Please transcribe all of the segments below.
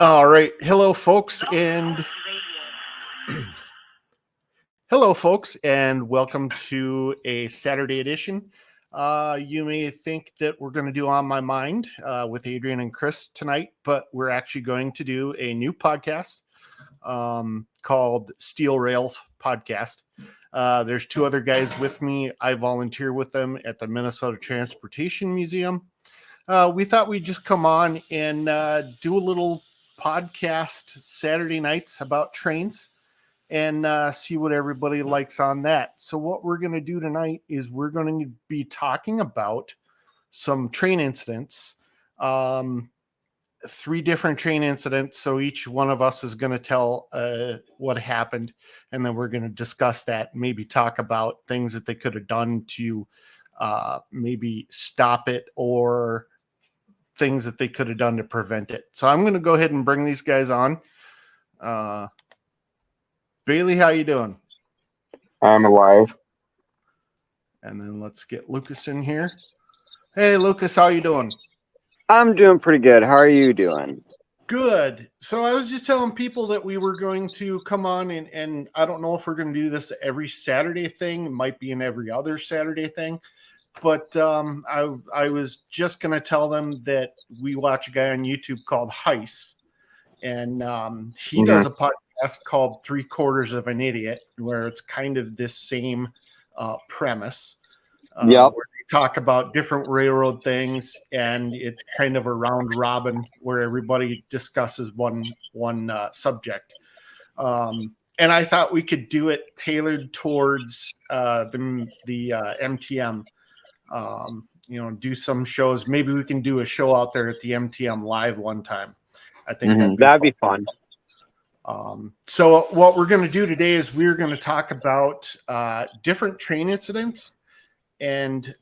All right. Hello, folks, and welcome to a Saturday edition. You may think that we're going to do On My Mind with Adrian and Chris tonight, but we're actually going to do a new podcast called Steel Rails Podcast. There's two other guys with me. I volunteer with them at the Minnesota Transportation Museum. We thought we'd just come on and do a little podcast Saturday nights about trains and see what everybody likes on that. So what we're going to do tonight is we're going to be talking about some train incidents, three different train incidents. So each one of us is going to tell what happened, and then we're going to discuss that, maybe talk about things that they could have done to maybe stop it, or things that they could have done to prevent it. So I'm going to go ahead and bring these guys on. Bailey, how you doing? I'm alive. And then let's get Lucas in here. Hey, Lucas, how you doing? I'm doing pretty good. How are you doing? Good. So I was just telling people that we were going to come on, and I don't know if we're going to do this every Saturday thing. It might be an every other Saturday thing. But I was just going to tell them that we watch a guy on YouTube called Heis, and he does a podcast called 3/4 of an Idiot, where it's kind of this same premise. Where they talk about different railroad things, and it's kind of a round robin where everybody discusses one subject. And I thought we could do it tailored towards the MTM. Do some shows. Maybe we can do a show out there at the MTM live one time. I think that'd be fun. So what we're going to do today is we're going to talk about different train incidents, and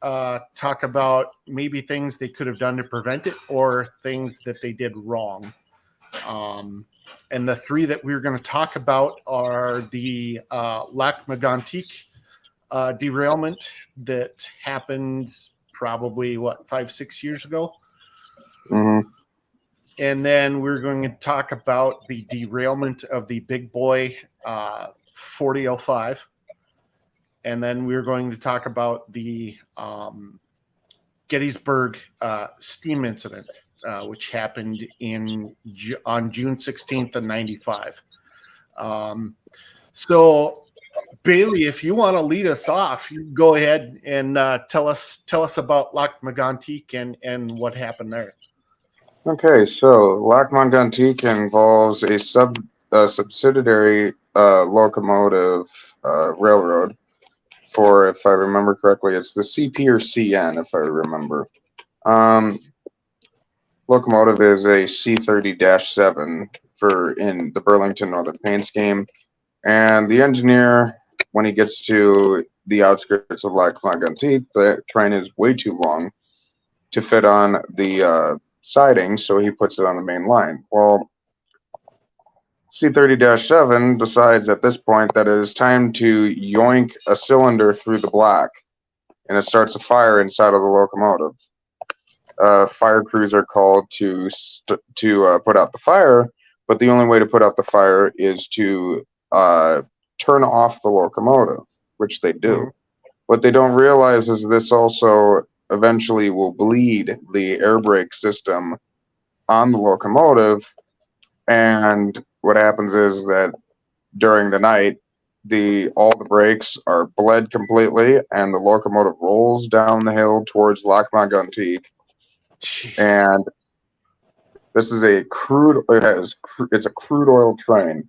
talk about maybe things they could have done to prevent it, or things that they did wrong. And the three that we're going to talk about are the Lac-Mégantic derailment that happened probably 5-6 years ago. And then we're going to talk about the derailment of the big boy 4005. And then we're going to talk about the Gettysburg steam incident, which happened on June 16th of 95. So Bailey, if you want to lead us off, you go ahead and tell us about Lac-Mégantic and what happened there. Okay, so Lac-Mégantic involves a subsidiary locomotive railroad for, if I remember correctly, it's the CP or CN, if I remember. Locomotive is a C30-7 in the Burlington Northern Paint scheme, and the engineer, when he gets to the outskirts of Lac-Mégantic, the train is way too long to fit on the siding, so he puts it on the main line. Well, C30-7 decides at this point that it is time to yoink a cylinder through the black, and it starts a fire inside of the locomotive. Fire crews are called to put out the fire, but the only way to put out the fire is to turn off the locomotive, which they do. What they don't realize is this also eventually will bleed the air brake system on the locomotive, and what happens is that during the night, all the brakes are bled completely, and the locomotive rolls down the hill towards Lac-Mégantic. And this is it's a crude oil train,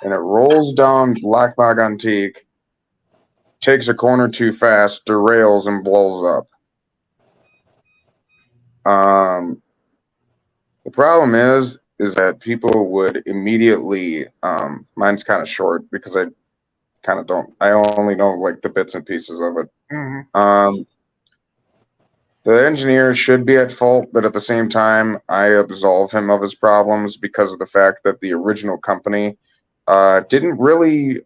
and it rolls down Lac-Mégantic, takes a corner too fast, derails, and blows up. The problem is that people would immediately, mine's kind of short because I only know like the bits and pieces of it. The engineer should be at fault, but at the same time, I absolve him of his problems because of the fact that the original company didn't really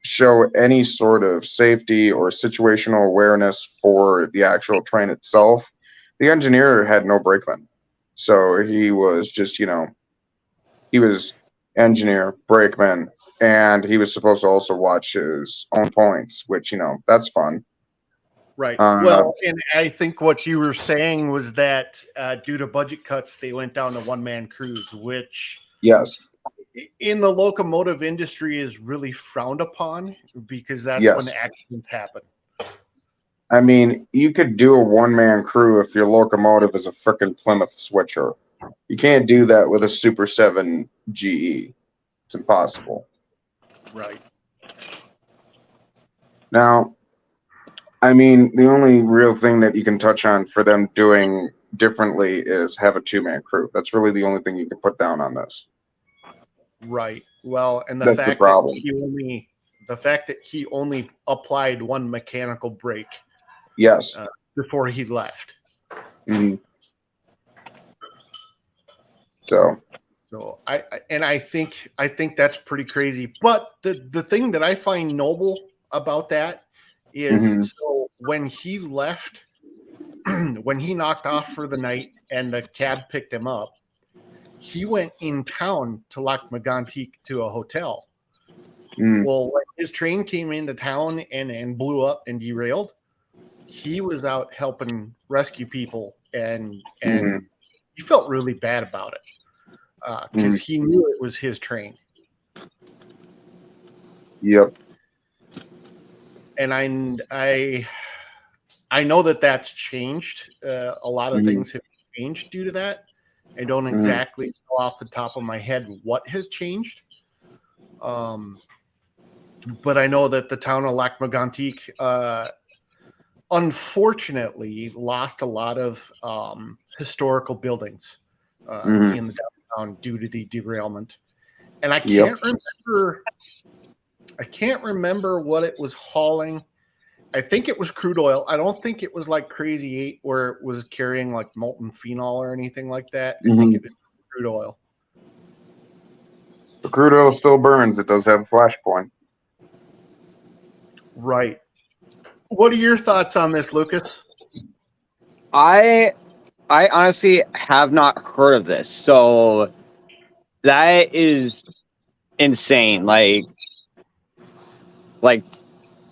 show any sort of safety or situational awareness for the actual train itself. The engineer had no brakeman, so he was just, He was engineer, brakeman, and he was supposed to also watch his own points, which, that's fun. Right. Uh, Well, and I think what you were saying was that due to budget cuts, they went down to one-man crews, which yes, in the locomotive industry is really frowned upon because that's when yes. accidents happen. I mean, you could do a one-man crew if your locomotive is a frickin' Plymouth switcher. You can't do that with a Super 7 GE. It's impossible. Right. Now, I mean, the only real thing that you can touch on for them doing differently is have a two-man crew. That's really the only thing you can put down on this. Right. Well, and That's the problem. the fact that he only applied one mechanical brake Yes. before he left. Mm-hmm. So I think that's pretty crazy. But the thing that I find noble about that is so when he left, when he knocked off for the night and the cab picked him up, he went in town to Lac Mégantic to a hotel. Well, when his train came into town and blew up and derailed, he was out helping rescue people, and he felt really bad about it because he knew it was his train. Yep. And I know that that's changed. A lot of things have changed due to that. I don't exactly know off the top of my head what has changed. But I know that the town of Lac Mégantic unfortunately lost a lot of historical buildings in the downtown due to the derailment. And I can't remember what it was hauling. I think it was crude oil. I don't think it was like Crazy 8 where it was carrying like molten phenol or anything like that. I think it was crude oil. The crude oil still burns. It does have a flashpoint. Right. What are your thoughts on this, Lucas? I honestly have not heard of this, so that is insane. Like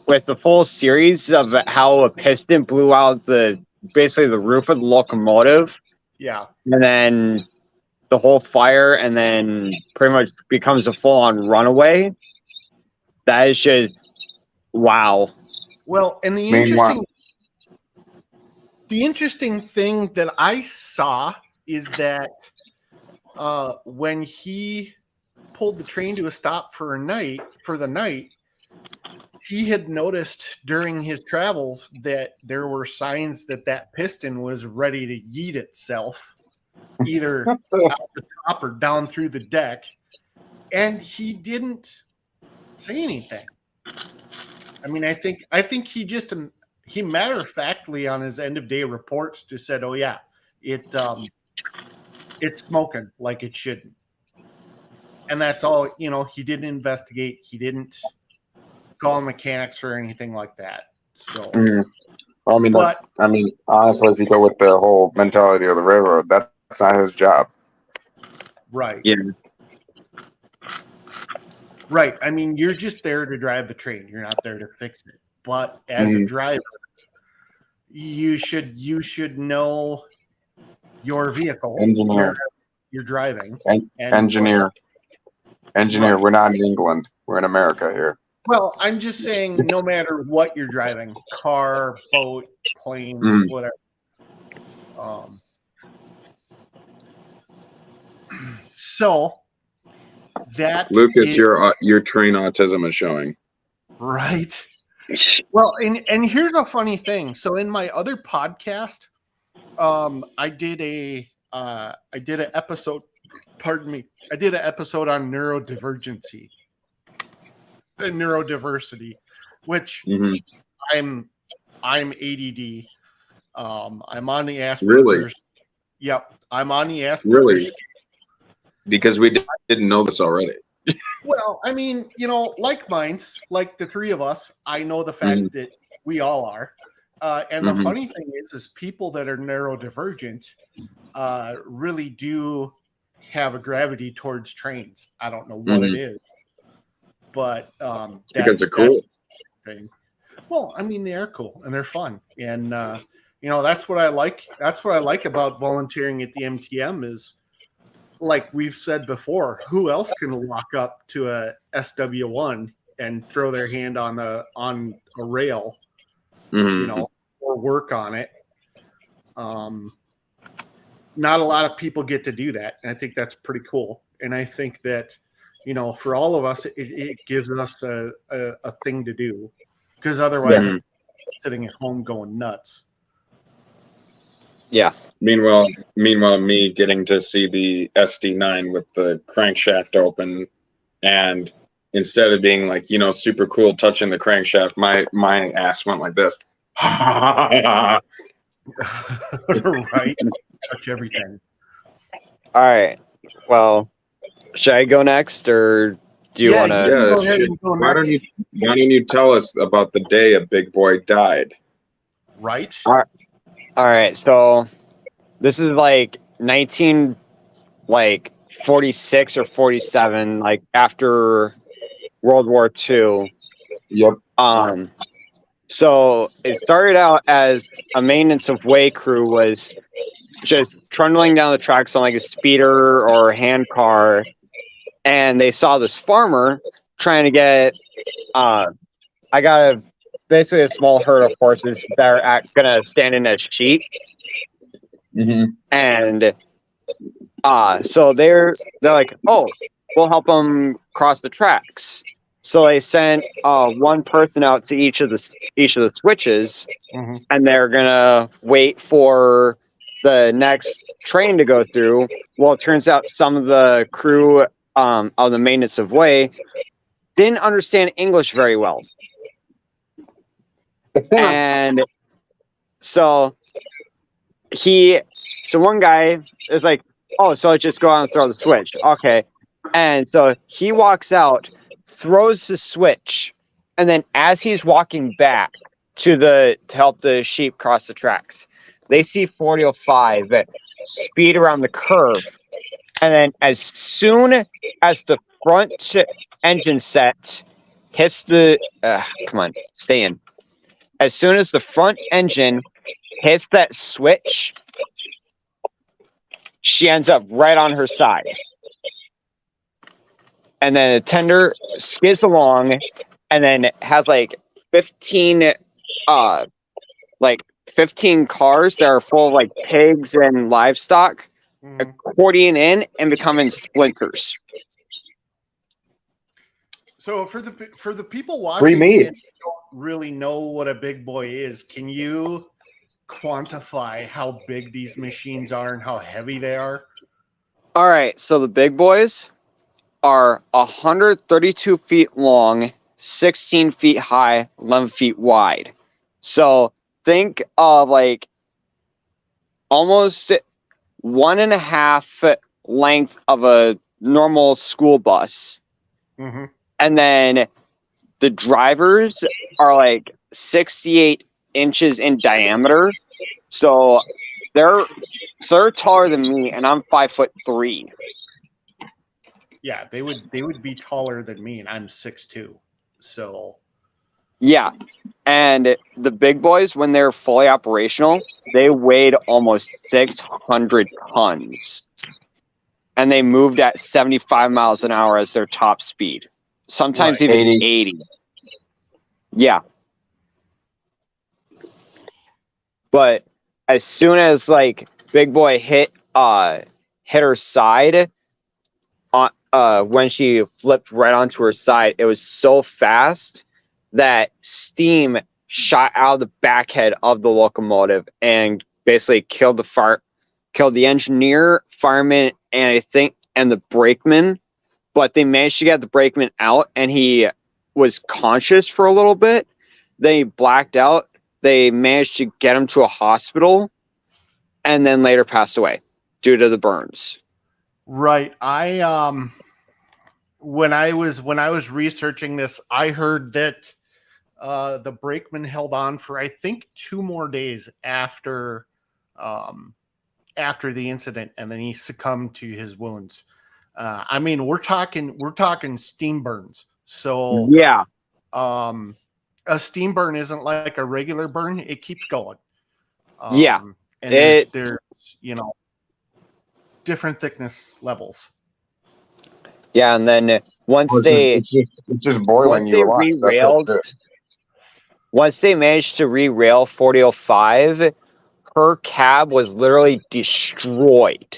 with the full series of how a piston blew out basically the roof of the locomotive. Yeah. And then the whole fire, and then pretty much becomes a full-on runaway. That is just wow. Well, and the interesting thing that I saw is that when he pulled the train to a stop for the night, he had noticed during his travels that there were signs that piston was ready to yeet itself, either out the top or down through the deck, and he didn't say anything. I mean, I think he matter of factly on his end of day reports just said, "Oh yeah, it's smoking like it shouldn't," and that's all. He didn't investigate. He didn't call mechanics or anything like that. So, I mean, honestly, if you go with the whole mentality of the railroad, that's not his job. Right. Yeah. Right. I mean, you're just there to drive the train. You're not there to fix it. But as a driver, you should know your vehicle, Engineer. you're driving. Engineer. Right. We're not in England. We're in America here. Well, I'm just saying, no matter what you're driving, car, boat, plane, whatever. So that Lucas, your train autism is showing. Right. Well, and here's a funny thing. So in my other podcast, I did an episode. Pardon me. I did an episode on neurodivergency and neurodiversity, which I'm ADD. I'm on the Asperger's. Really? Yep, I'm on the Asperger's. Really? Because we didn't know this already. Well, I mean, like minds, like the three of us, I know the fact that we all are. And the funny thing is people that are neurodivergent really do have a gravity towards trains. I don't know what it is, but Because they're cool. thing. Well, I mean, they are cool and they're fun, and that's what I like. That's what I like about volunteering at the MTM is, like we've said before, who else can walk up to a SW1 and throw their hand on a rail, or work on it. Not a lot of people get to do that, and I think that's pretty cool. And I think that, for all of us, it gives us a thing to do, because otherwise, I'm sitting at home going nuts. Yeah. Meanwhile, me getting to see the SD9 with the crankshaft open, and instead of being like, super cool touching the crankshaft, my ass went like this. Right? Touch everything. All right. Well, should I go next, or do you want to? Yeah, go ahead and go why next. don't you tell us about the day a big boy died? Right? All right. So this is like 1946 or 47, like after World War II. Yep. So it started out as a maintenance of way crew was just trundling down the tracks on like a speeder or a hand car, and they saw this farmer trying to get basically a small herd of horses that are gonna stand in as sheep. And so they're like, oh, we'll help them cross the tracks. So they sent one person out to each of the switches, and they're gonna wait for the next train to go through. Well, it turns out some of the crew of the maintenance of way didn't understand English very well, and so one guy is like, oh, so I just go out and throw the switch, okay? And so he walks out, throws the switch, and then as he's walking back to help the sheep cross the tracks, they see 4005 speed around the curve, and then as soon as the front engine set hits the come on, stay in. As soon as the front engine hits that switch, she ends up right on her side. And then the tender skids along, and then has like 15 cars that are full of like pigs and livestock accordion in and becoming splinters. So for the people watching that don't really know what a big boy is, can you quantify how big these machines are and how heavy they are? All right, so the big boys are 132 feet long, 16 feet high, 11 feet wide. So think of like almost 1.5 length of a normal school bus. And then the drivers are like 68 inches in diameter. So they're taller than me, and I'm 5'3". Yeah, they would be taller than me, and I'm 6'2". So yeah, and the big boys, when they're fully operational, they weighed almost 600 tons, and they moved at 75 miles an hour as their top speed, sometimes even 80. Yeah, but as soon as like big boy hit her side, when she flipped right onto her side, it was so fast that steam shot out of the back head of the locomotive and basically killed the engineer, fireman, and the brakeman. But they managed to get the brakeman out, and he was conscious for a little bit. Then he blacked out. They managed to get him to a hospital, and then later passed away due to the burns. Right. When I was researching this, I heard that the brakeman held on for, I think, 2 more days after after the incident, and then he succumbed to his wounds. I mean, we're talking steam burns. So Yeah. a steam burn isn't like a regular burn; it keeps going. Yeah. And there's different thickness levels. Yeah, and then once It's just boiling you alive. That's re-railed, it. once they managed to re-rail 4005, her cab was literally destroyed.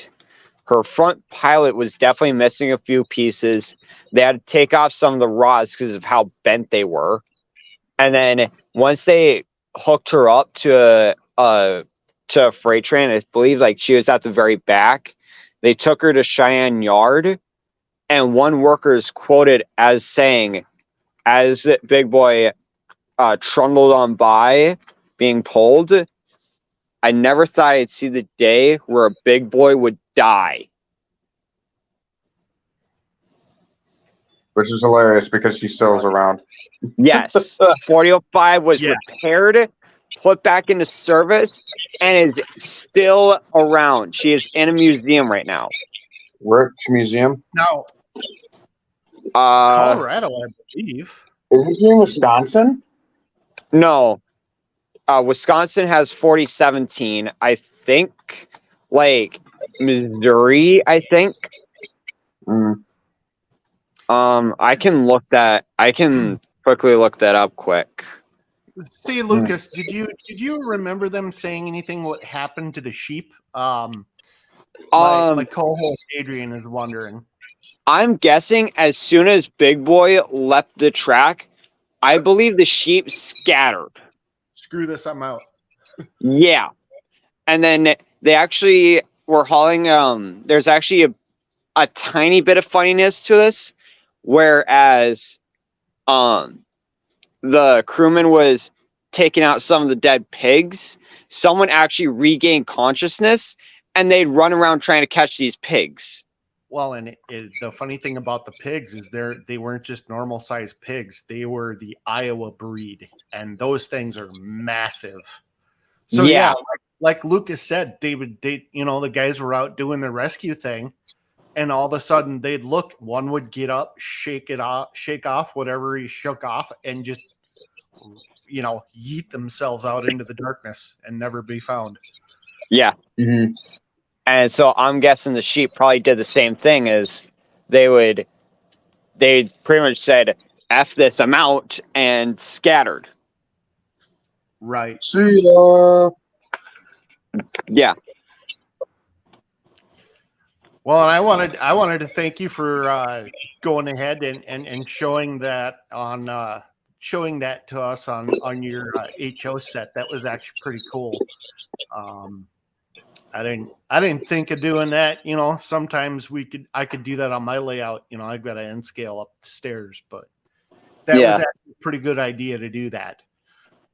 Her front pilot was definitely missing a few pieces. They had to take off some of the rods because of how bent they were. And then once they hooked her up to a freight train, I believe like she was at the very back, they took her to Cheyenne Yard. And one worker is quoted as saying, as Big Boy trundled on by, being pulled, I never thought I'd see the day where a big boy would die. Which is hilarious because she still is around. Yes, 4005 was Yeah. repaired, put back into service, and is still around. She is in a museum right now. Which museum? Now, Uh, Colorado, I believe. Is it in Wisconsin? no. Wisconsin has 4017. I think, like, Missouri, I think. Mm. I can quickly look that up quick. See, Lucas, did you remember them saying anything what happened to the sheep? My co-host Adrian is wondering. I'm guessing as soon as Big Boy left the track, I believe the sheep scattered. Screw this, I'm out. Yeah. And then they actually were hauling, there's actually a tiny bit of funniness to this, whereas the crewman was taking out some of the dead pigs, someone actually regained consciousness, and they'd run around trying to catch these pigs. Well, and the funny thing about the pigs is they weren't just normal sized pigs; they were the Iowa breed, and those things are massive. So Yeah. like Lucas said, the guys were out doing the rescue thing, and all of a sudden they'd look. One would get up, shake off whatever he shook off, and just yeet themselves out into the darkness and never be found. Yeah. Mm-hmm. And so I'm guessing the sheep probably did the same thing as they pretty much said, F this amount and scattered. Right. See ya. Yeah. Well, and I wanted to thank you for going ahead and showing that to us on your HO set. That was actually pretty cool. I didn't think of doing that. Sometimes I could do that on my layout. I've got to N scale upstairs, but that was actually a pretty good idea to do that.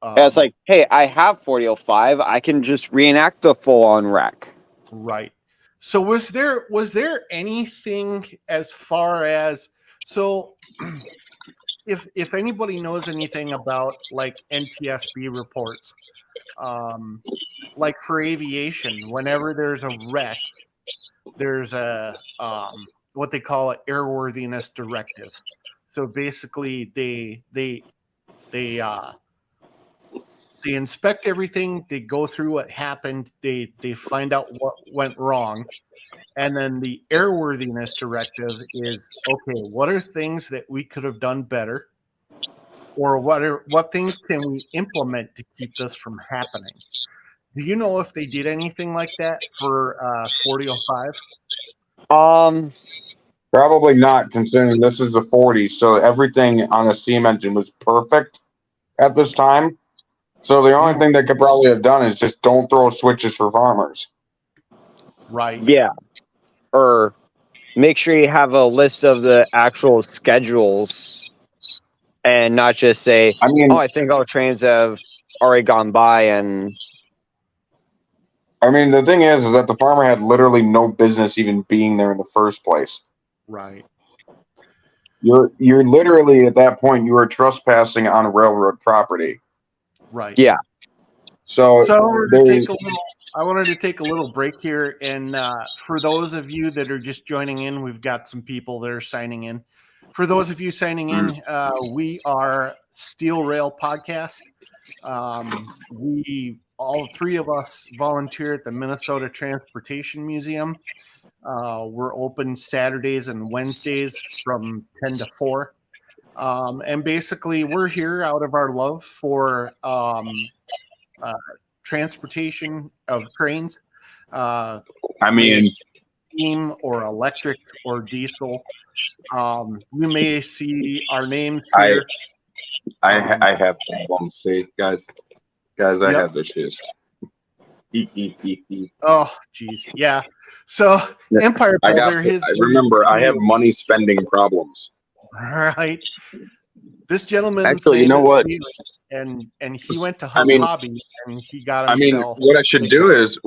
It's like, hey, I have 4005. I can just reenact the full on wreck. Right. So was there anything as far as if anybody knows anything about like NTSB reports, like for aviation, whenever there's a wreck, there's a what they call an airworthiness directive. So basically they inspect everything, they go through what happened, they find out what went wrong, and then the airworthiness directive is, okay, what are things that we could have done better, or what things can we implement to keep this from happening? Do you know if they did anything like that for 4005? Probably not, considering this is the 40s, so everything on the steam engine was perfect at this time. So the only thing they could probably have done is just don't throw switches for farmers. Right. Yeah. Or make sure you have a list of the actual schedules and not just say, I think all trains have already gone by. And the thing is that the farmer had literally no business even being there in the first place. Right. You're literally at that point, you are trespassing on railroad property. Right. Yeah. So to take a little I wanted to take a little break here, and for those of you that are just joining in, we've got some people that are signing in. For those of you signing in, we are Steel Rail Podcast. We all three of us volunteer at the Minnesota Transportation Museum. We're open Saturdays and Wednesdays from 10 to 4. And basically, we're here out of our love for transportation of trains. I mean, Steam or electric or diesel. You may see our names I here. have problems. See, guys, I Yep. have issues. Oh, geez. Yeah. So, Empire I got. Builder, I remember, I have money spending problems. All right. This gentleman, Actually, you know what? And he went to I mean- Hobby and he got I mean, himself. what I should do is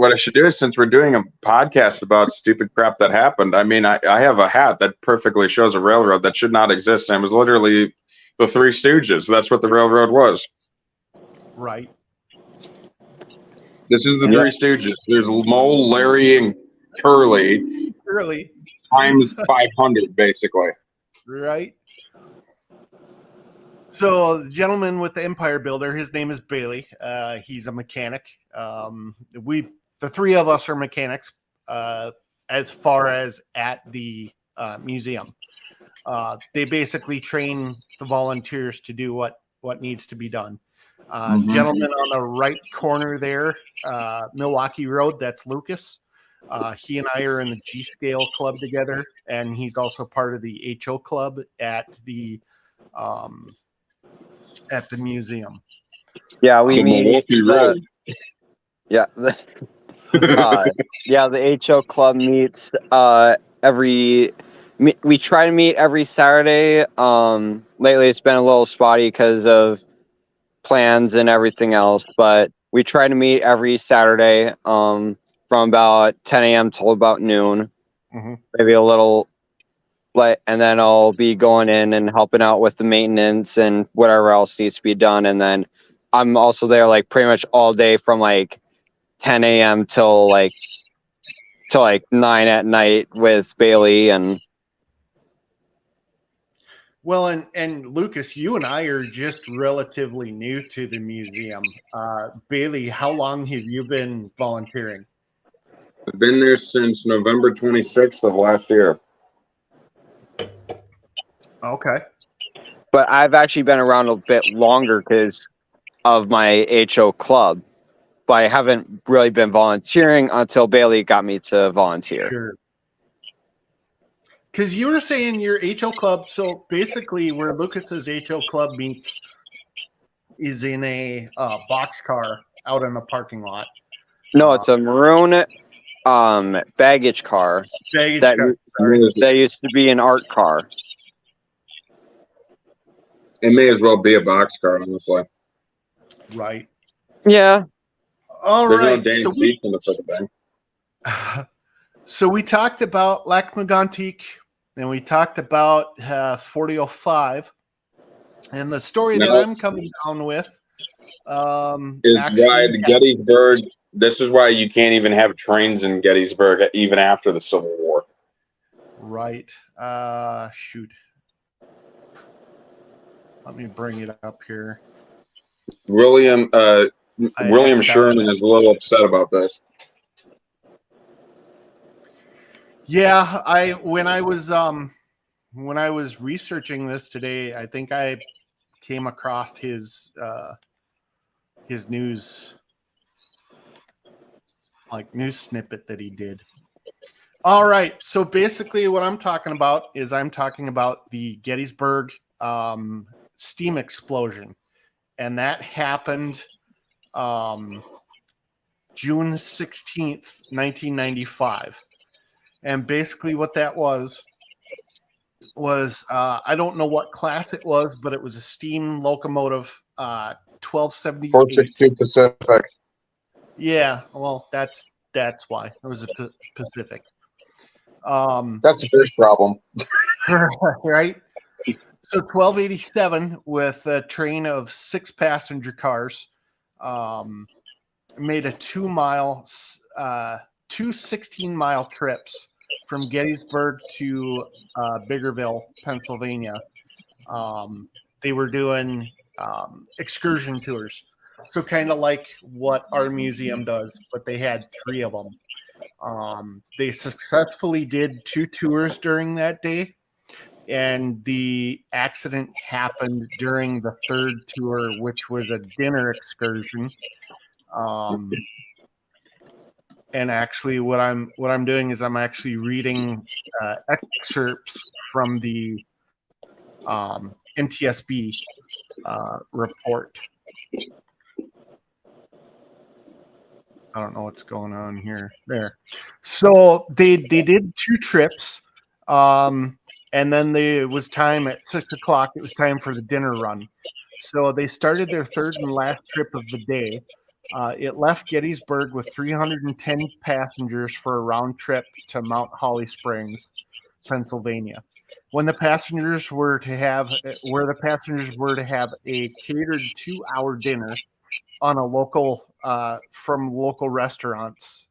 since we're doing a podcast about stupid crap that happened. I mean, I have a hat that perfectly shows a railroad that should not exist, and it was literally the Three Stooges. That's what the railroad was. Right. This is the Three Stooges. There's Mole, Larry, and Curly Early. times 500, basically. Right. So the gentleman with the Empire Builder, his name is Bailey. He's a mechanic. The three of us are mechanics, as far as at the museum. They basically train the volunteers to do what needs to be done. Gentleman on the right corner there, Milwaukee Road, that's Lucas. He and I are in the G Scale Club together, and he's also part of the HO Club at the museum. Yeah, we The meet. Milwaukee Road. Yeah, the HO Club meets we try to meet every Saturday. Lately it's been a little spotty because of plans and everything else, but we try to meet every Saturday from about 10 a.m. till about noon. Maybe a little late, and then I'll be going in and helping out with the maintenance and whatever else needs to be done, and then I'm also there like pretty much all day from like 10 a.m. till 9 at night with Bailey. And Well, and Lucas, you and I are just relatively new to the museum. Bailey, how long have you been volunteering? I've been there since November 26th of last year. Okay. but I've actually been around a bit longer because of my HO club, but I haven't really been volunteering until Bailey got me to volunteer. Sure. Because you were saying your HO club, so basically where Lucas's HO club meets is in a boxcar out in the parking lot. No, it's a maroon baggage car Baggage that, car. Sorry. that used to be an art car. It may as well be a boxcar, honestly. Right. Yeah. All There's right. no dang So seats in the freaking thing. So we talked about Lac Megantic, and we talked about 4005, and the story that No. I'm coming down with Is actually why the Gettysburg. This is why you can't even have trains in Gettysburg even after the Civil War. right. Shoot. Let me bring it up here. William X'd out. Sherman is a little upset about this. Yeah, when I was researching this today, I think I came across his news snippet that he did. All right, so basically what I'm talking about is the Gettysburg steam explosion, and that happened June 16th, 1995. And basically what that was I don't know what class it was, but it was a steam locomotive, 1278. 462 Pacific. Yeah, well, that's why it was a Pacific. That's the first problem. Right. So 1287 with a train of 6 passenger cars. made a 16-mile trips from Gettysburg to Biggerville, Pennsylvania. They were doing excursion tours. So kind of like what our museum does, but they had 3 of them. They successfully did 2 tours during that day, and the accident happened during the 3rd tour, which was a dinner excursion. And actually, what I'm doing is I'm actually reading excerpts from the NTSB report. I don't know what's going on here. There. So they did 2 trips. And then it was time at 6 o'clock. It was time for the dinner run. So they started their 3rd and last trip of the day. It left Gettysburg with 310 passengers for a round trip to Mount Holly Springs, Pennsylvania. When the passengers were to have a catered 2-hour dinner on a local from local restaurants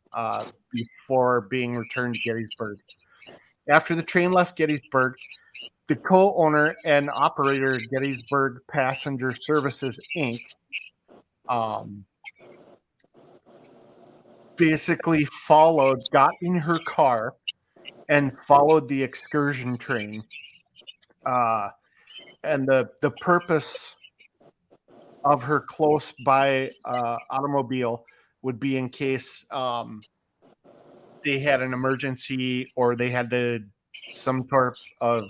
before being returned to Gettysburg. After the train left Gettysburg, the co-owner and operator of Gettysburg Passenger Services, Inc., basically got in her car and followed the excursion train. And the purpose of her close by automobile would be in case they had an emergency or they had some sort of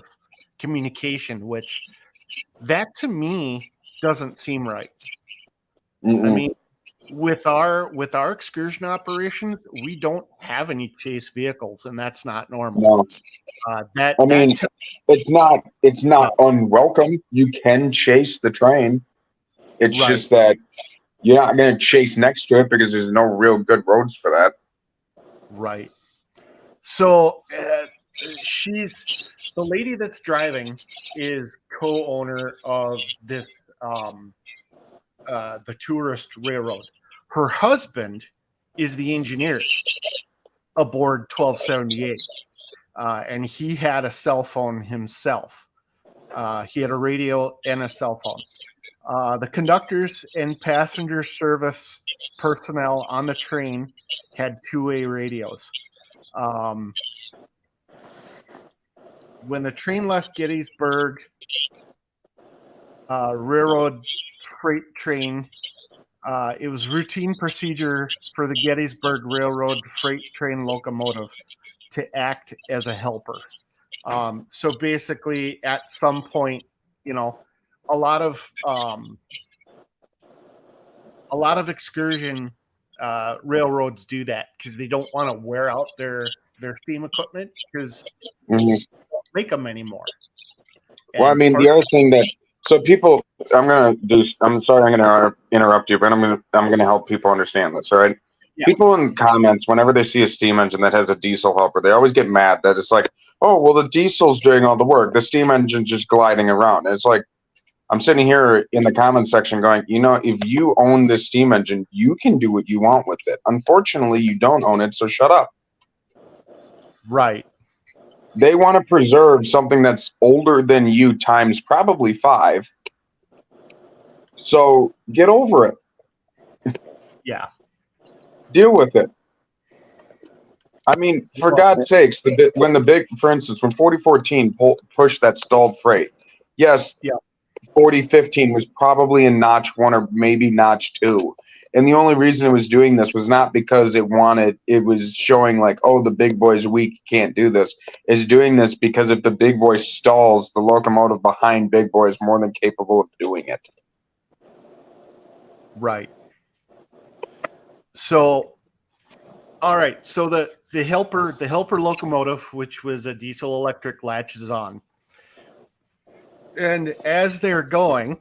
communication, which that to me doesn't seem right. Mm-mm. I mean, with our excursion operations, we don't have any chase vehicles, and that's not normal. No. It's not unwelcome. You can chase the train. It's Right. just that you're not going to chase next to it because there's no real good roads for that. Right. So the lady that's driving is co-owner of this the tourist railroad. Her husband is the engineer aboard 1278, and he had a cell phone himself. He had a radio and a cell phone. The conductors and passenger service personnel on the train had 2-way radios. When the train left Gettysburg Railroad freight train, it was routine procedure for the Gettysburg Railroad freight train locomotive to act as a helper. So basically, at some point, a lot of excursion railroads do that because they don't want to wear out their steam equipment because they don't make them anymore. Well, I mean, the other thing that people, I'm sorry, I'm gonna interrupt you, but I'm gonna help people understand this. All right. Yeah. People in comments, whenever they see a steam engine that has a diesel helper, they always get mad that it's like, oh, well, the diesel's doing all the work. The steam engine's just gliding around. And it's like, I'm sitting here in the comment section going, if you own this steam engine, you can do what you want with it. Unfortunately, you don't own it, so shut up. Right. They want to preserve something that's older than you times probably 5. So get over it. Yeah. Deal with it. I mean, for God's sakes, for instance, when 4014 pushed that stalled freight, yes, yeah. 4015 was probably in notch 1 or maybe notch 2. And the only reason it was doing this was not because it was showing like, oh, the big boy's weak, can't do this. It's doing this because if the big boy stalls, the locomotive behind big boy is more than capable of doing it. Right. So, all right. So the helper locomotive, which was a diesel electric, latches on. And as they're going,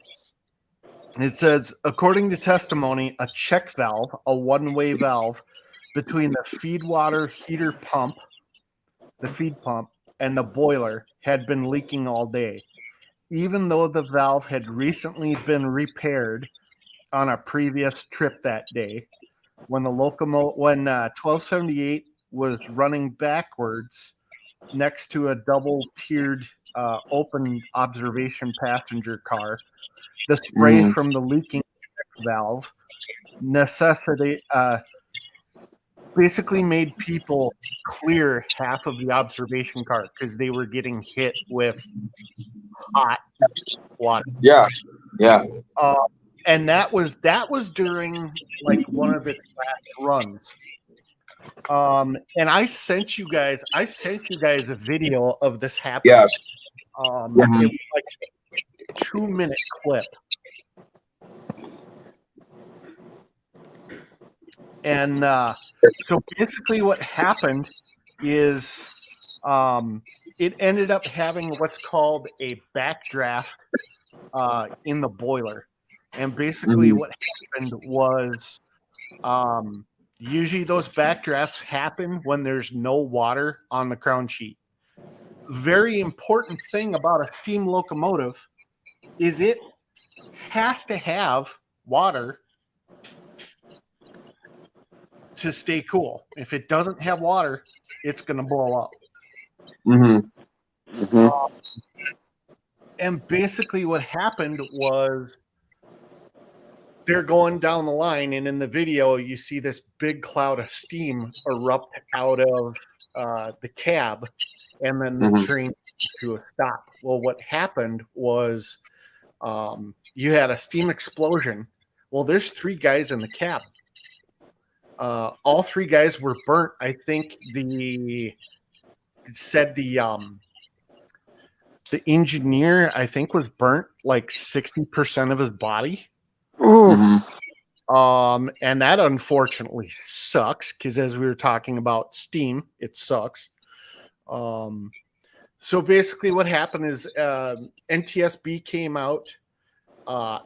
it says, according to testimony, a check valve, a one-way valve between the feed water heater pump, the feed pump, and the boiler had been leaking all day. Even though the valve had recently been repaired on a previous trip that day, when the locomotive, when 1278 was running backwards next to a double-tiered open observation passenger car. The spray Mhm. from the leaking valve basically made people clear half of the observation car because they were getting hit with hot water. Yeah. Yeah. And that was during like one of its last runs. And I sent you guys a video of this happening. Yes. Mhm. It was like a 2-minute clip. And so basically what happened is it ended up having what's called a backdraft in the boiler. And basically what happened was usually those backdrafts happen when there's no water on the crown sheet. Very important thing about a steam locomotive is it has to have water to stay cool. If it doesn't have water, it's going to blow up. Mm-hmm. Mhm. And basically what happened was they're going down the line, and in the video, you see this big cloud of steam erupt out of the cab, and then the Mhm. train to a stop. Well, what happened was you had a steam explosion. Well, there's 3 guys in the cab. All 3 guys were burnt. I think the engineer, I think, was burnt like 60% of his body. Ooh. Mhm. And that unfortunately sucks because as we were talking about steam, it sucks. So basically what happened is NTSB came out,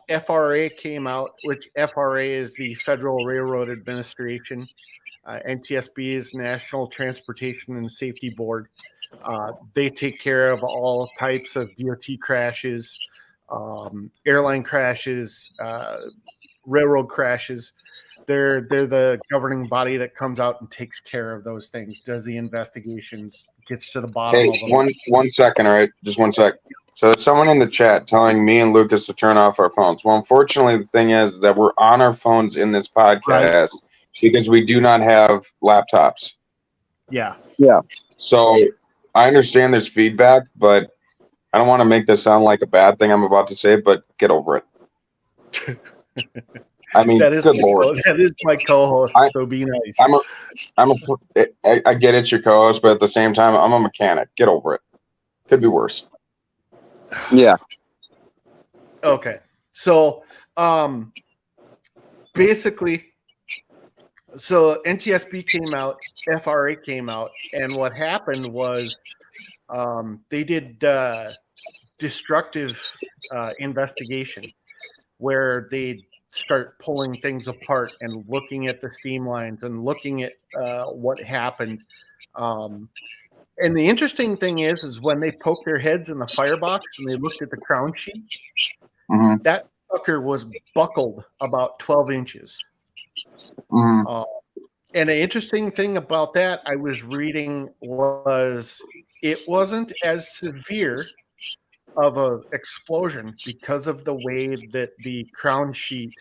FRA came out, which FRA is the Federal Railroad Administration. NTSB is National Transportation and Safety Board. They take care of all types of DOT crashes, airline crashes, railroad crashes. They're the governing body that comes out and takes care of those things, does the investigations, gets to the bottom Hey, of them. one second, all right? Just 1 sec. So there's someone in the chat telling me and Lucas to turn off our phones. Well, unfortunately, the thing is that we're on our phones in this podcast because we do not have laptops. Yeah. So I understand there's feedback, but I don't want to make this sound like a bad thing I'm about to say, but get over it. I mean, That is good Lord. my co-host, so be nice. I get it's your co-host, but at the same time, I'm a mechanic. Get over it. Could be worse. Yeah. Okay. So basically, so NTSB came out, FRA came out, and what happened was they did destructive investigation where they start pulling things apart and looking at the steam lines and looking at what happened. And the interesting thing is when they poked their heads in the firebox and they looked at the crown sheet, Mhm. that sucker was buckled about 12 inches. Mhm. And the interesting thing about that I was reading was it wasn't as severe of an explosion because of the way that the crown sheet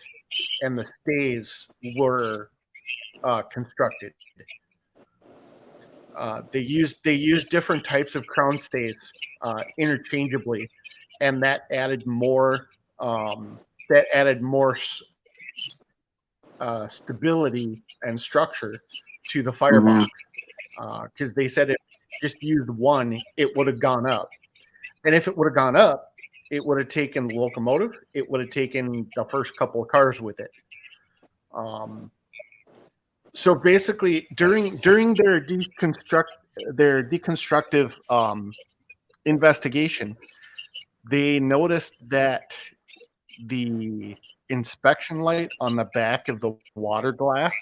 and the stays were constructed. They used different types of crown stays interchangeably, and that added more stability and structure to the firebox. Because they said if just used one, it would have gone up, and if it would have gone up, it would have taken the locomotive. It would have taken the first couple of cars with it. So basically, during their deconstructive investigation, they noticed that the inspection light on the back of the water glass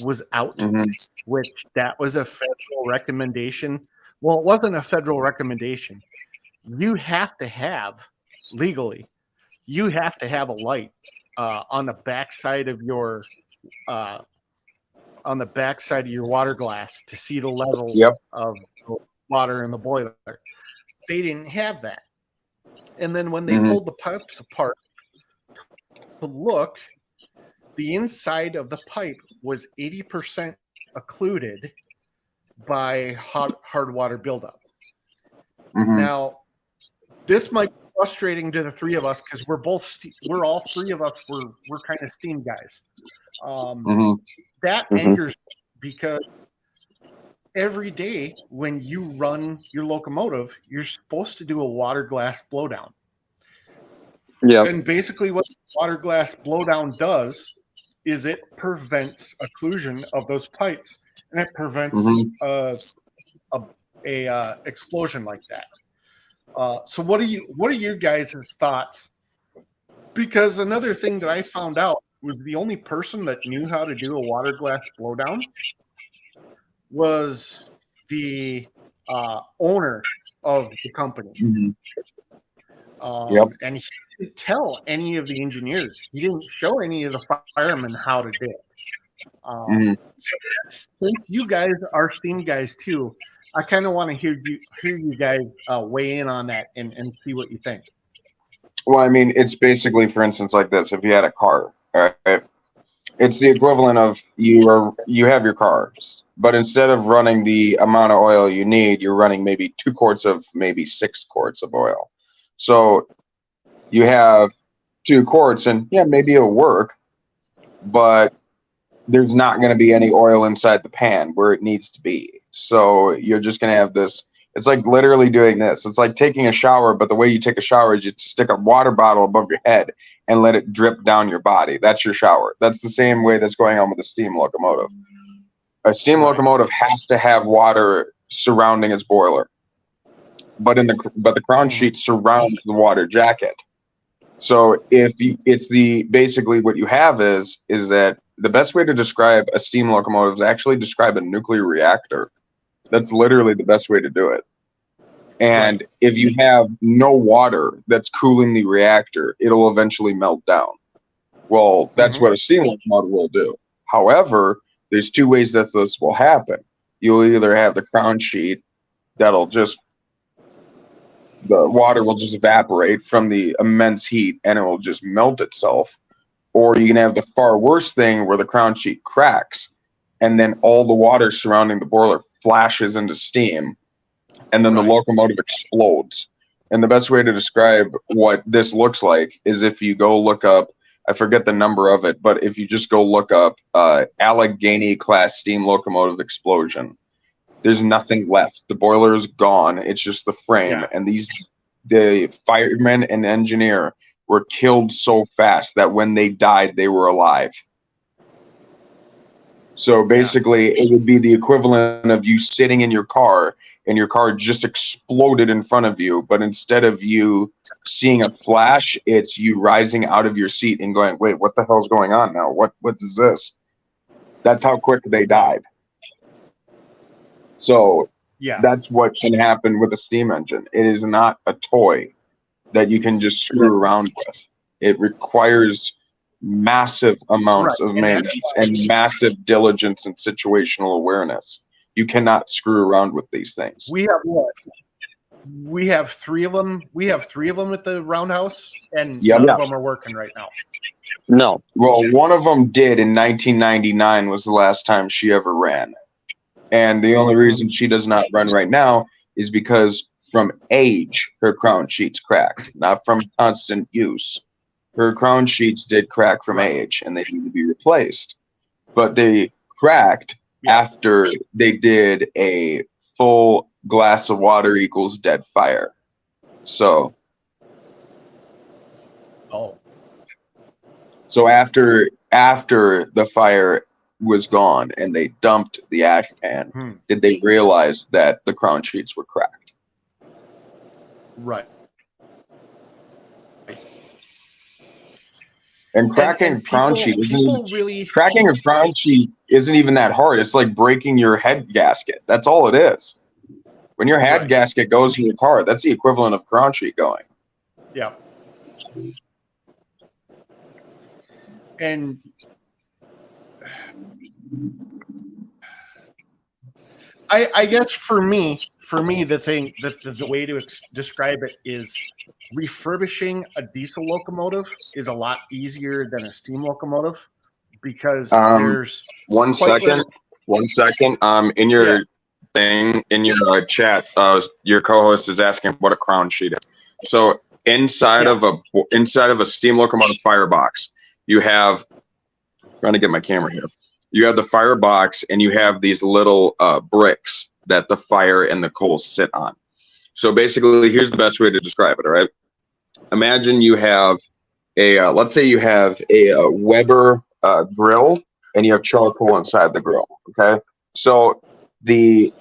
was out, Mhm. which that was a federal recommendation. Well, it wasn't a federal recommendation. You have to have legally, you have to have a light on the backside of your on the backside of your water glass to see the level Yep. of the water in the boiler. They didn't have that. And then when they Mhm. pulled the pipes apart to look, the inside of the pipe was 80% occluded by hard water buildup. Mhm. Now, this might be frustrating to the three of us because we're all three of us we're kind of steam guys. Mhm. That Mhm. angers me because every day when you run your locomotive, you're supposed to do a water glass blowdown. Yeah. And basically what water glass blowdown does is it prevents occlusion of those pipes, and it prevents Mhm. a explosion like that. So what are your guys' thoughts? Because another thing that I found out was the only person that knew how to do a water glass blowdown was the owner of the company. Mhm. Yep. And he didn't tell any of the engineers. He didn't show any of the firemen how to do it. Mhm. So since you guys are steam guys too, I kind of want to hear you guys weigh in on that and see what you think. Well, I mean, it's basically, for instance, like this. If you had a car, all right, it's the equivalent of you have your cars, but instead of running the amount of oil you need, you're running maybe 2 quarts of maybe 6 quarts of oil. So you have 2 quarts, and yeah, maybe it'll work, but there's not going to be any oil inside the pan where it needs to be. So you're just going to have this. It's like literally doing this. It's like taking a shower, but the way you take a shower is you stick a water bottle above your head and let it drip down your body. That's your shower. That's the same way that's going on with a steam locomotive. A steam Right. locomotive has to have water surrounding its boiler, but the crown sheet surrounds the water jacket. So it's basically what you have is that the best way to describe a steam locomotive is actually describe a nuclear reactor. That's literally the best way to do it. And Right. if you have no water that's cooling the reactor, it'll eventually melt down. Well, that's what a steam locomotive will do. However, there's 2 ways that this will happen. You'll either have the crown sheet that'll just the water will just evaporate from the immense heat and it will just melt itself. Or you can have the far worse thing where the crown sheet cracks and then all the water surrounding the boiler flashes into steam and then the Right. locomotive explodes. And the best way to describe what this looks like is if you go look up, I forget the number of it, but if you just go look up Allegheny class steam locomotive explosion, there's nothing left. The boiler is gone. It's just the frame. Yeah. And the fireman and engineer were killed so fast that when they died, they were alive. So basically, it would be the equivalent of you sitting in your car and your car just exploded in front of you. But instead of you seeing a flash, it's you rising out of your seat and going, wait, what the hell's going on now? What is this? That's how quick they died. So Yeah. that's what can happen with a steam engine. It is not a toy that you can just screw around with. It requires massive amounts Right. of And maintenance and massive diligence and situational awareness. You cannot screw around with these things. We have what? We have 3 of them. We have 3 of them at the roundhouse, and Yep. none of them are working right now. No. Well, one of them did in 1999 was the last time she ever ran. And the only reason she does not run right now is because from age, her crown sheets cracked, not from constant use. Her crown sheets did crack from age and they need to be replaced. But they cracked after they did a full glass of water equals dead fire. So after the fire was gone and they dumped the ash pan, did they realize that the crown sheets were cracked? Right. And cracking a crown sheet cracking a crown sheet isn't even that hard. It's like breaking your head gasket. That's all it is. When your head gasket goes in your car, that's the equivalent of crown sheet going. Yeah. And I guess for me, the way to describe it is refurbishing a diesel locomotive is a lot easier than a steam locomotive because there's One quite second. In your Yeah. thing, in your chat, your co-host is asking what a crown sheet is. So inside Yeah. of a steam locomotive firebox, you have. Trying to get my camera here. You have the firebox, and you have these little bricks that the fire and the coals sit on. So basically, here's the best way to describe it. All right. Imagine you have let's say you have a Weber grill, and you have charcoal inside the grill. Okay. So the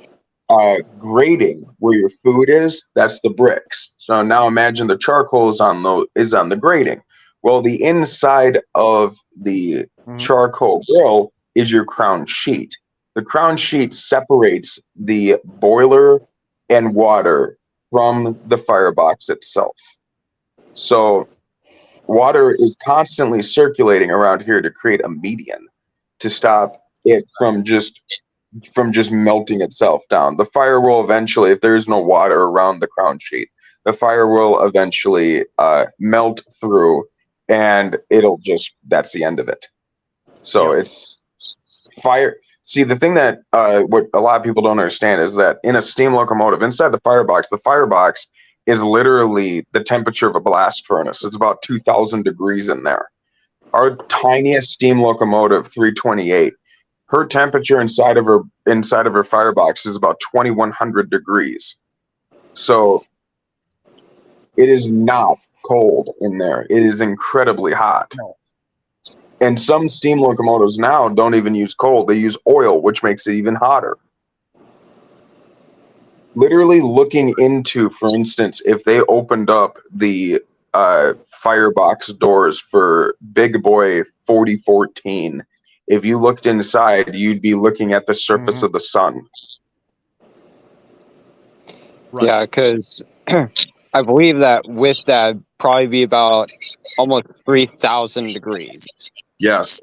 grating where your food is, that's the bricks. So now imagine the charcoal is on the grating. Well, the inside of the charcoal grill is your crown sheet. The crown sheet separates the boiler and water from the firebox itself. So water is constantly circulating around here to create a median to stop it from just melting itself down. The fire will eventually, if there's no water around the crown sheet, the fire will eventually melt through, and that's the end of it. So it's fire. See, the thing that what a lot of people don't understand is that in a steam locomotive, inside the firebox is literally the temperature of a blast furnace. It's about 2,000 degrees in there. Our tiniest steam locomotive, 328, her temperature inside of her firebox is about 2,100 degrees. So it is not cold in there. It is incredibly hot. No. And some steam locomotives now don't even use coal. They use oil, which makes it even hotter. Literally looking into, for instance, if they opened up the firebox doors for Big Boy 4014, if you looked inside, you'd be looking at the surface of the sun. Right. Yeah, because I believe that with that, probably be about almost 3,000 degrees. Yes.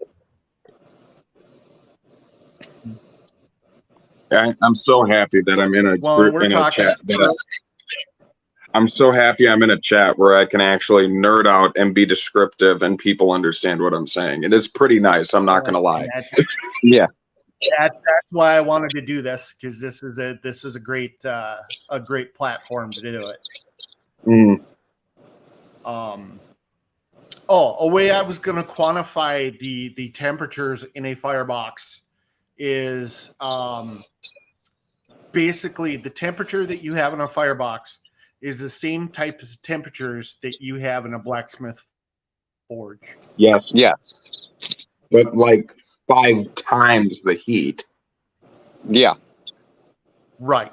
I'm so happy that I'm in a Well, we're talking. chat. I'm so happy I'm in a chat where I can actually nerd out and be descriptive, and people understand what I'm saying. It is pretty nice. I'm not going to lie. Yeah. That's why I wanted to do this, because this is a great platform to do it. Mm. A way I was going to quantify the temperatures in a firebox is basically the temperature that you have in a firebox is the same type of temperatures that you have in a blacksmith forge. Yes. Yes. But like 5 times the heat. Yeah. Right.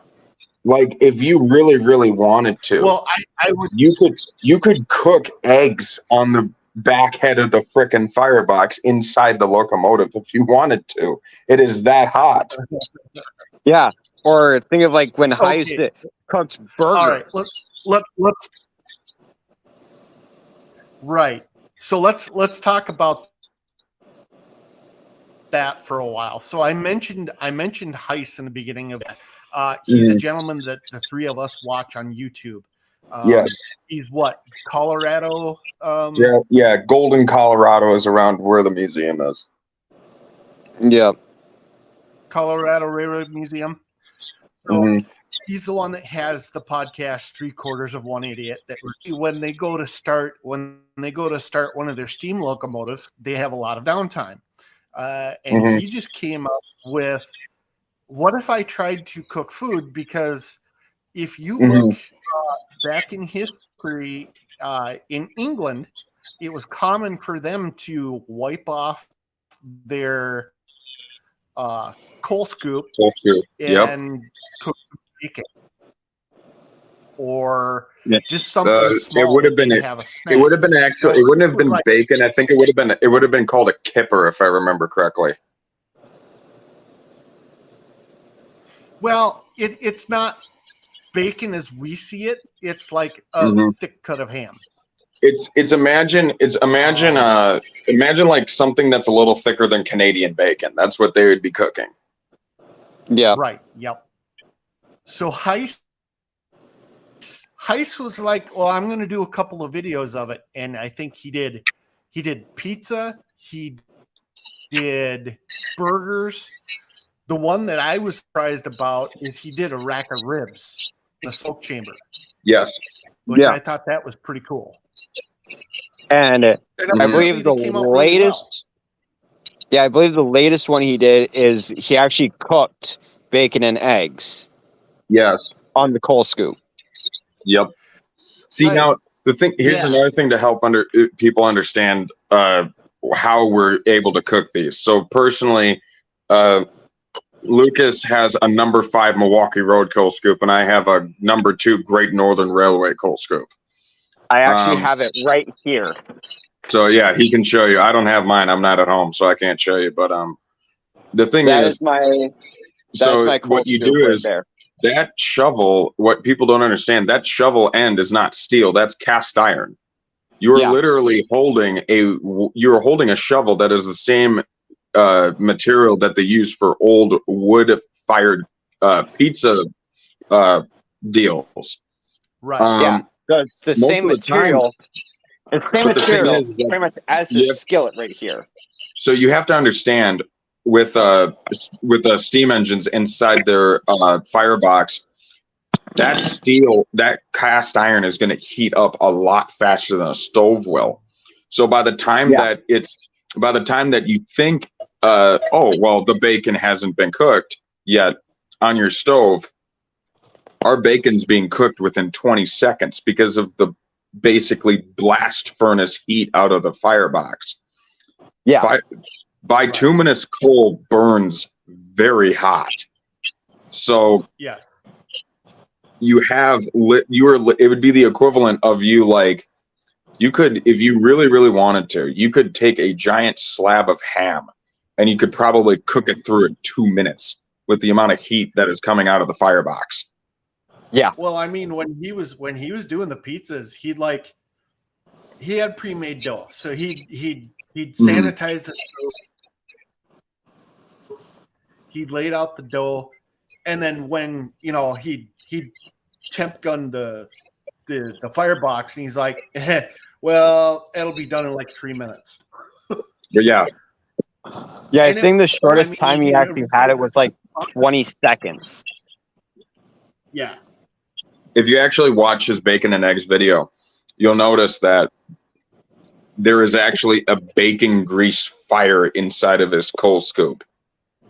Like if you really, really wanted to, well, I would. You could cook eggs on the back head of the frickin' firebox inside the locomotive if you wanted to. It is that hot. Yeah. Or think of like when Okay. Heist cooks burgers. All right, let's right. So let's talk about that for a while. So I mentioned Heist in the beginning of this. He's a gentleman that the three of us watch on YouTube. Yes. He's what, Colorado? Yeah. Golden, Colorado is around where the museum is. Yeah. Colorado Railroad Museum. So he's the one that has the podcast 3/4 of One Idiot. That when they go to start one of their steam locomotives, they have a lot of downtime. And he just came up with, what if I tried to cook food? Because if you look back in history, in England, it was common for them to wipe off their coal scoop and cook bacon, or just something small. It would have been have a snack. It would have been it wouldn't have been bacon. I think it would have been called a kipper, if I remember correctly. Well, it's not bacon as we see it. It's like a thick cut of ham. imagine like something that's a little thicker than Canadian bacon. That's what they would be cooking. Yeah. Right. Yep. So Heist was like, well, I'm going to do a couple of videos of it, and I think he did pizza, he did burgers. The one that I was surprised about is he did a rack of ribs in the smoke chamber. Yes. Which Yeah. I thought that was pretty cool. And And I apparently believe they the came out really latest. Yeah, I believe the latest one he did is he actually cooked bacon and eggs Yes. on the coal scoop. Yep. See, Right. now the thing here's Yeah. another thing to help people understand how we're able to cook these. So personally, Lucas has a number 5 Milwaukee Road coal scoop, and I have a number 2 Great Northern Railway coal scoop. I actually Um, have it right here. So yeah, he can show you. I don't have mine. I'm not at home, so I can't show you. But the thing That is, is my so my coal what you scoop do right is there. that shovel. What people don't understand, that shovel end is not steel. That's cast iron. You are Yeah. literally holding a shovel that is the same material that they use for old wood-fired pizza deals. Right. Yeah. So it's the most same of the time- material. It's the same But the thing material, is that- pretty much as the Yeah. skillet right here. So you have to understand with steam engines inside their firebox, that steel, that cast iron is going to heat up a lot faster than a stove will. So by the time Yeah. that you think, oh well, the bacon hasn't been cooked yet on your stove, our bacon's being cooked within 20 seconds because of the basically blast furnace heat out of the firebox. Yeah. Bituminous coal burns very hot. So Yes. it would be the equivalent of you could, if you really, really wanted to, you could take a giant slab of ham and you could probably cook it through in 2 minutes with the amount of heat that is coming out of the firebox. Yeah. Well, I mean, when he was doing the pizzas, he had pre-made dough, so he'd sanitize the stove. He'd laid out the dough, and then when he'd temp gun the firebox, and he's like, well, it'll be done in like 3 minutes. But yeah, Yeah, I And think the shortest time he he- actually had it was like 20 seconds. Yeah. if you actually watch his bacon and eggs video, you'll notice that there is actually a bacon grease fire inside of his coal scoop.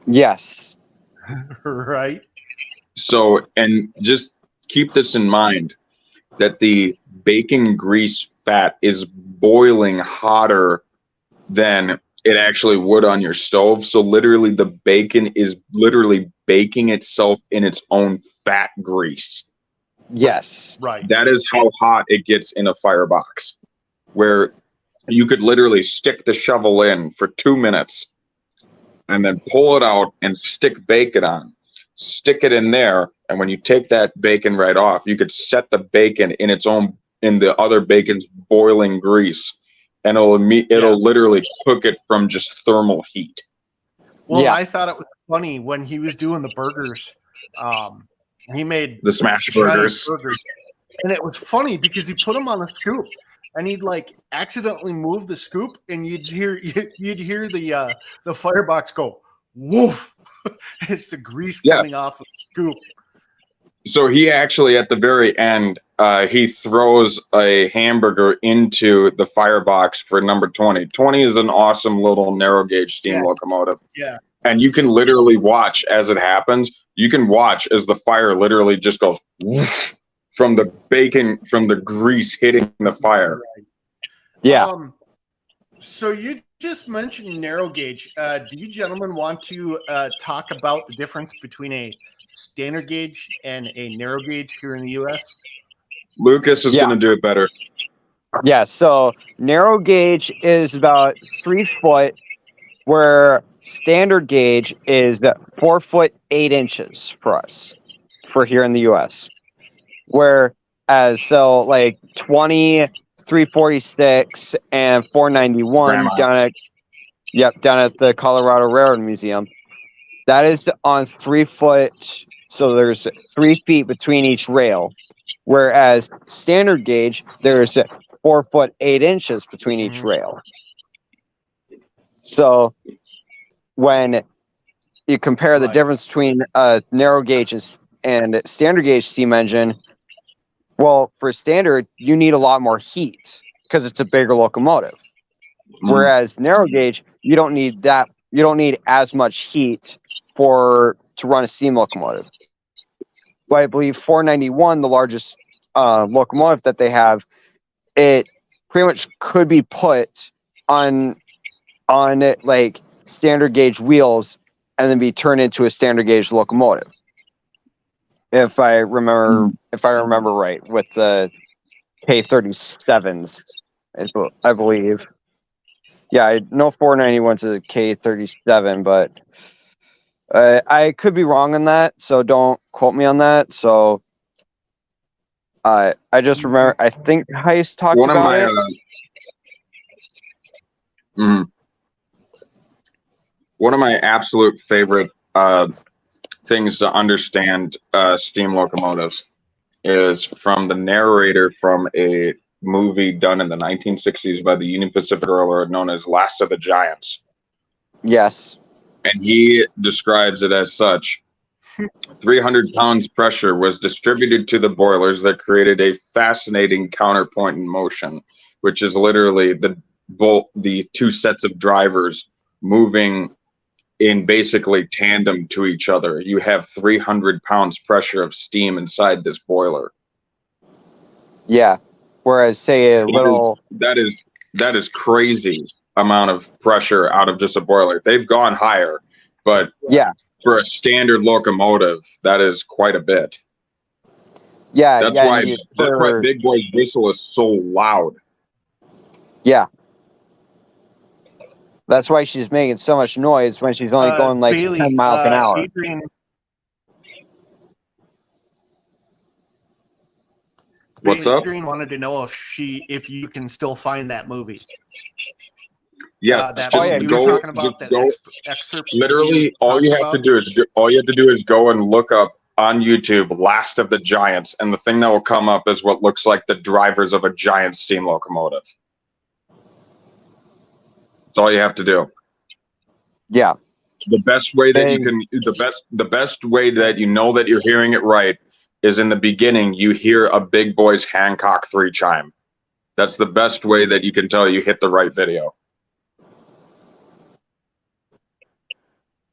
Yes. Right. So, and just keep this in mind that the bacon grease fat is boiling hotter than it actually would on your stove. So literally the bacon is literally baking itself in its own fat grease. Yes. Right. That is how hot it gets in a firebox, where you could literally stick the shovel in for 2 minutes and then pull it out and stick bacon on, stick it in there. And when you take that bacon right off, you could set the bacon in the other bacon's boiling grease, and it'll literally cook it from just thermal heat. Well, Yeah. I thought it was funny when he was doing the burgers. He made The smash giant burgers. and it was funny because he put them on a scoop, and he'd like accidentally move the scoop, and you'd hear the firebox go woof. It's the grease Yeah. coming off of the scoop. So he actually, at the very end, he throws a hamburger into the firebox for number 20. 20 is an awesome little narrow gauge steam Yeah. locomotive. Yeah. And you can literally watch as it happens. You can watch as the fire literally just goes whoosh from the bacon, from the grease hitting the fire. Yeah. So you just mentioned narrow gauge. Do you gentlemen want to talk about the difference between a standard gauge and a narrow gauge here in the U.S.? Lucas is Yeah. going to do it better. Yeah. So narrow gauge is about 3 foot, where standard gauge is 4 foot 8 inches for us, for here in the U.S. Whereas, so like 20 346 and 491 Grandma. down at the Colorado Railroad Museum. That is on 3 foot, so there's 3 feet between each rail. Whereas standard gauge, there's 4 foot 8 inches between each rail. So when you compare the Right. difference between narrow gauge and standard gauge steam engine, well, for standard, you need a lot more heat because it's a bigger locomotive. Whereas narrow gauge, you don't need that. You don't need as much heat to run a steam locomotive. But I believe 491, the largest locomotive that they have, it pretty much could be put on like standard gauge wheels and then be turned into a standard gauge locomotive. If I remember right, with the K37s, I believe. Yeah, I know 491's a K37, but I could be wrong on that, so don't quote me on that. So I just remember, I think Heist talked One of about my it. one of my absolute favorite things to understand steam locomotives is from the narrator from a movie done in the 1960s by the Union Pacific Railroad known as Last of the Giants. Yes. And he describes it as such. 300 pounds pressure was distributed to the boilers that created a fascinating counterpoint in motion, which is literally the 2 sets of drivers moving in basically tandem to each other. You have 300 pounds pressure of steam inside this boiler. Yeah. Whereas, say that is crazy amount of pressure out of just a boiler. They've gone higher, but yeah, for a standard locomotive, that is quite a bit. yeah, That's why Big Boy's whistle is so loud. Yeah. That's why she's making so much noise when she's only going like Bailey, 10 miles an hour. What's up? Adrian wanted to know if you can still find that movie. Yeah, you were talking about that excerpt. Literally, all you have to do is go and look up on YouTube "Last of the Giants," and the thing that will come up is what looks like the drivers of a giant steam locomotive. That's all you have to do. Yeah. The best way that you can, the best way that you know that you're hearing it right is in the beginning. You hear a Big Boy's Hancock 3 chime. That's the best way that you can tell you hit the right video.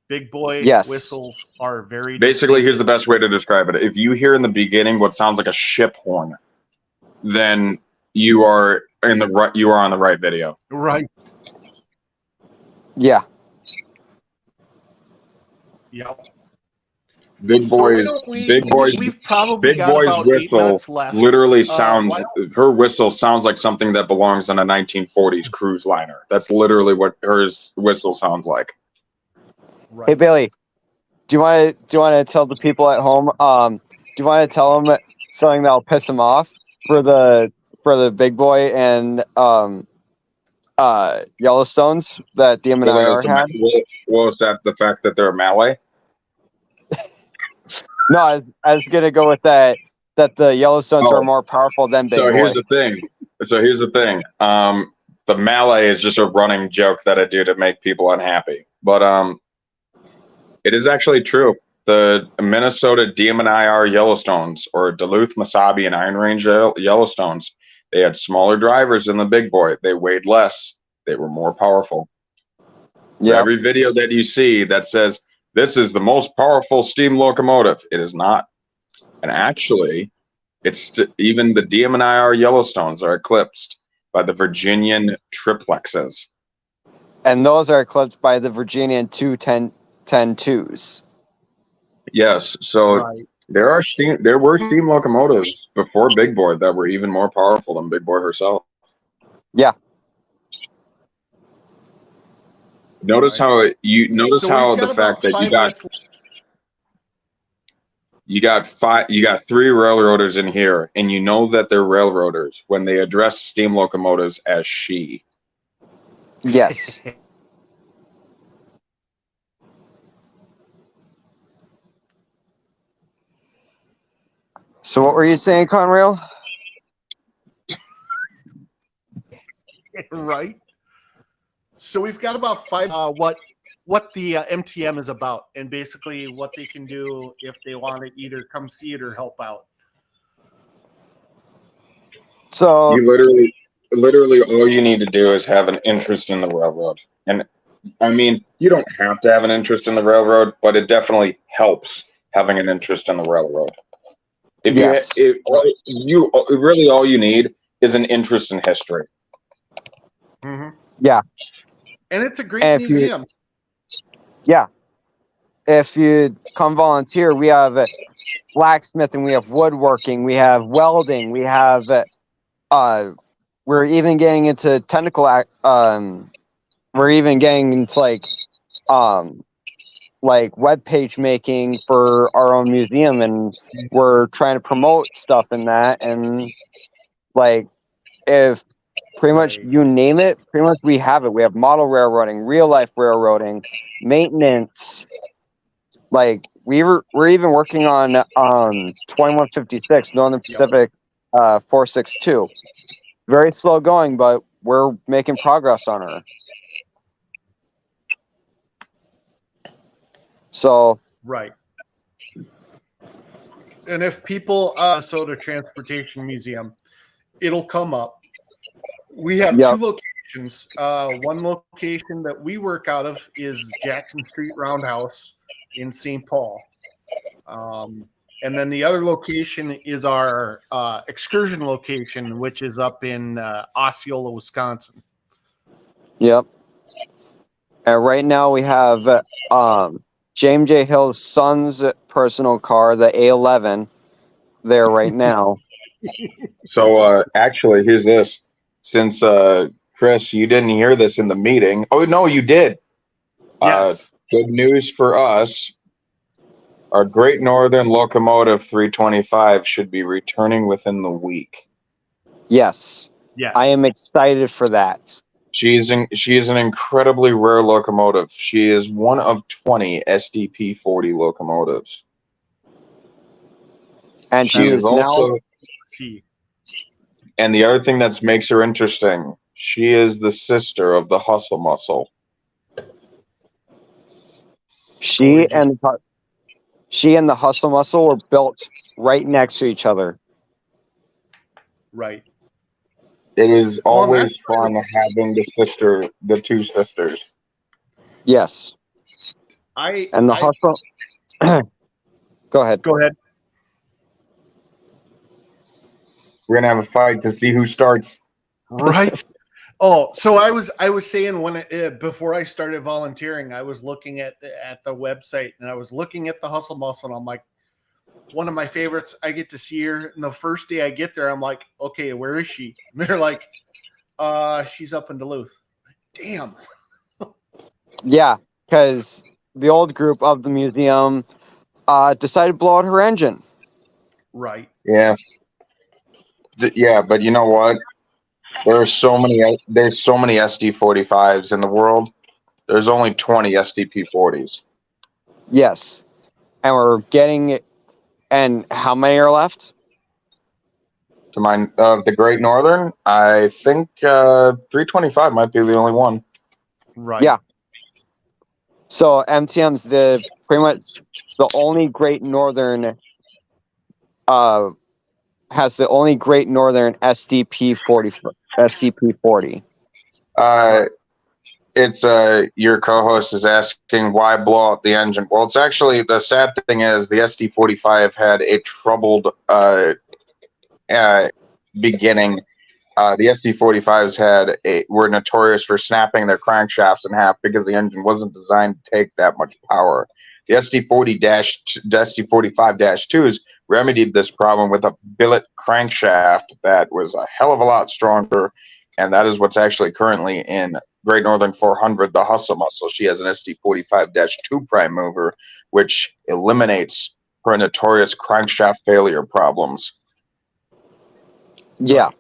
Big Boy whistles are very basically here's the best way to describe it. If you hear in the beginning what sounds like a ship horn, then you are on the right video. Right. Yeah. Yep. Big Boy's whistle literally sounds. Her whistle sounds like something that belongs on a 1940s cruise liner. That's literally what her whistle sounds like. Right. Hey Bailey, do you want to tell the people at home? Do you want to tell them something that'll piss them off for the Big Boy and Yellowstones that DM&IR had? What was that? The fact that they're Malay? No, I was gonna go with that the Yellowstones are more powerful than Big Boy. So here's the thing. The Malay is just a running joke that I do to make people unhappy. But it is actually true. The Minnesota DM&IR Yellowstones, or Duluth, Mesabi, and Iron Range Yellowstones, they had smaller drivers than the Big Boy. They weighed less. They were more powerful. Yeah. So every video that you see that says, this is the most powerful steam locomotive, it is not. And actually, even the DM&IR Yellowstones are eclipsed by the Virginian triplexes. And those are eclipsed by the Virginian 210-2s. Yes, so there were steam locomotives before Big Boy that were even more powerful than Big Boy herself. Yeah. Notice how the fact that you got. You got three railroaders in here, and you know that they're railroaders when they address steam locomotives as she. Yes. So what were you saying, Conrail? Right. So we've got about five. What the MTM is about, and basically what they can do if they want to either come see it or help out. So You literally all you need to do is have an interest in the railroad. And I mean, you don't have to have an interest in the railroad, but it definitely helps having an interest in the railroad. If yes. really all you need is an interest in history. Mm-hmm. Yeah. And it's a great And if you- museum. Yeah. If you come volunteer, we have blacksmithing, we have woodworking, we have welding, we have we're even getting into technical we're even getting into like web page making for our own museum, and we're trying to promote stuff in that. And like, if pretty much you name it, pretty much we have it. We have model railroading, real life railroading, maintenance. Like we're even working on 2156 Northern Pacific 462. Very slow going, but we're making progress on her. So Right. And if people Minnesota Transportation Museum, it'll come up. We have Yep. two locations. One location that we work out of is Jackson Street Roundhouse in St. Paul. And then the other location is our excursion location, which is up in Osceola, Wisconsin. Yep. And right now we have James J. Hill's son's personal car, the A11, there right now. So actually, here's this. Since Chris, you didn't hear this in the meeting. Oh no, you did. Yes. Good news for us. Our Great Northern Locomotive 325 should be returning within the week. Yes. Yes. I am excited for that. She is an incredibly rare locomotive. She is one of 20 SDP 40 locomotives. And she is now. See. And the other thing that makes her interesting, she is the sister of the Hustle Muscle. She and the Hustle Muscle were built right next to each other. Right. It is always fun having the two sisters. Yes. Hustle. Go ahead. Go ahead. We're gonna have a fight to see who starts. Right. Oh, so I was saying when before I started volunteering, I was looking at the website, and I was looking at the Hustle Muscle, and I'm like, one of my favorites. I get to see her, and the first day I get there, I'm like, okay, where is she? And they're like, she's up in Duluth. Damn. Yeah, because the old group of the museum decided to blow out her engine. Right. Yeah. Yeah, but you know what? There's so many SD45s in the world. There's only 20 SDP40s. Yes. And we're getting, and how many are left? To mine, the Great Northern, I think 325 might be the only one. Right. Yeah. So MTM's pretty much the only Great Northern has the only Great Northern SDP 40. Your co-host is asking why blow out the engine. Well, it's actually, the sad thing is the SD45 had a troubled beginning. The SD45s were notorious for snapping their crankshafts in half because the engine wasn't designed to take that much power. The SD45-2s remedied this problem with a billet crankshaft that was a hell of a lot stronger, and that is what's actually currently in Great Northern 400, the Hustle Muscle. She has an SD45-2 prime mover, which eliminates for notorious crankshaft failure problems. Yeah.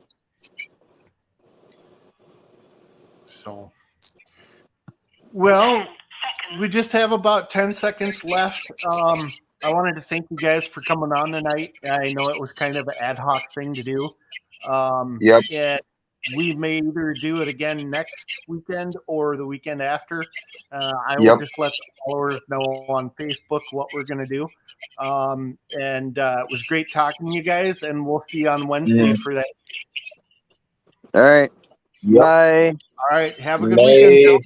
So, well, we just have about 10 seconds left. I wanted to thank you guys for coming on tonight. I know it was kind of an ad hoc thing to do. Yep. Yeah, we may either do it again next weekend or the weekend after. I will Yep. just let the followers know on Facebook what we're going to do. It was great talking to you guys, and we'll see you on Wednesday for that. All right. Yep. Bye. All right. Have a good Bye. weekend, gentlemen.